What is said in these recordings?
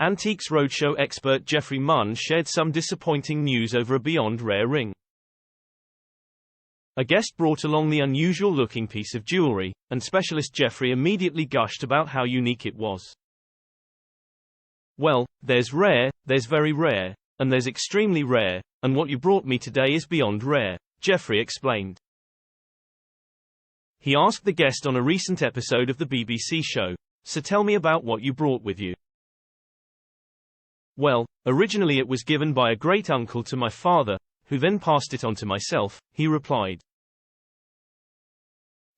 Antiques Roadshow expert Geoffrey Munn shared some disappointing news over a beyond rare ring. A guest brought along the unusual-looking piece of jewellery, and specialist Geoffrey immediately gushed about how unique it was. "Well, there's rare, there's very rare, and there's extremely rare, and what you brought me today is beyond rare," Geoffrey explained. He asked the guest on a recent episode of the BBC show, "So tell me about what you brought with you." "Well, originally it was given by a great-uncle to my father, who then passed it on to myself," he replied.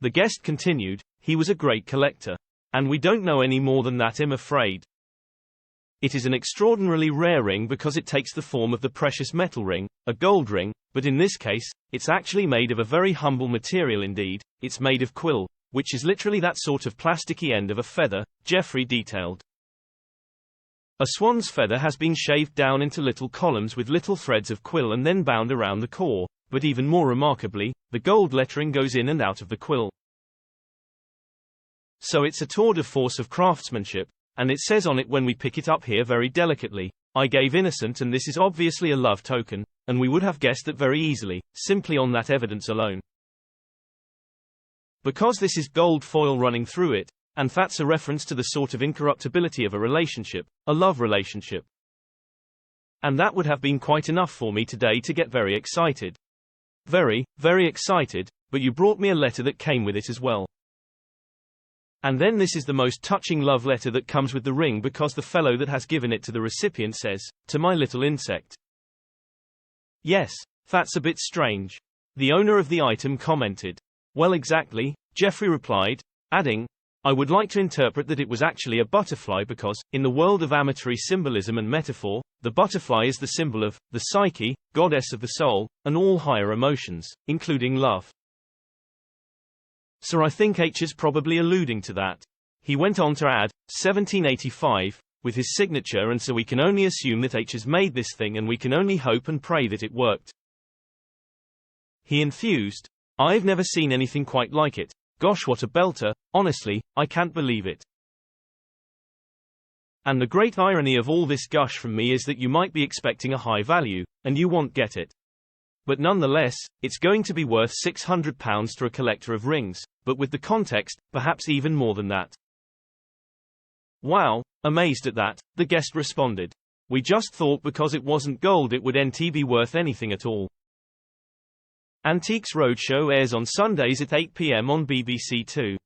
The guest continued, "He was a great collector. And we don't know any more than that, I'm afraid. It is an extraordinarily rare ring because it takes the form of the precious metal ring, a gold ring, but in this case, it's actually made of a very humble material indeed. It's made of quill, which is literally that sort of plasticky end of a feather," Geoffrey detailed. "A swan's feather has been shaved down into little columns with little threads of quill and then bound around the core, but even more remarkably, the gold lettering goes in and out of the quill. So it's a tour de force of craftsmanship, and it says on it when we pick it up here very delicately, 'I gave innocent,' and this is obviously a love token, and we would have guessed that very easily, simply on that evidence alone. Because this is gold foil running through it, and that's a reference to the sort of incorruptibility of a relationship, a love relationship. And that would have been quite enough for me today to get very excited. Very, very excited, but you brought me a letter that came with it as well. And then this is the most touching love letter that comes with the ring because the fellow that has given it to the recipient says, 'To my little insect.'" "Yes, that's a bit strange," the owner of the item commented. "Well, exactly," Geoffrey replied, adding, "I would like to interpret that it was actually a butterfly because, in the world of amatory symbolism and metaphor, the butterfly is the symbol of the psyche, goddess of the soul, and all higher emotions, including love. So I think H is probably alluding to that." He went on to add, 1785, with his signature, and so we can only assume that H has made this thing and we can only hope and pray that it worked. He enthused, "I've never seen anything quite like it. Gosh, what a belter, honestly, I can't believe it. And the great irony of all this gush from me is that you might be expecting a high value, and you won't get it. But nonetheless, it's going to be worth £600 to a collector of rings, but with the context, perhaps even more than that." "Wow," amazed at that, the guest responded. "We just thought because it wasn't gold it would nt be worth anything at all." Antiques Roadshow airs on Sundays at 8 p.m. on BBC Two.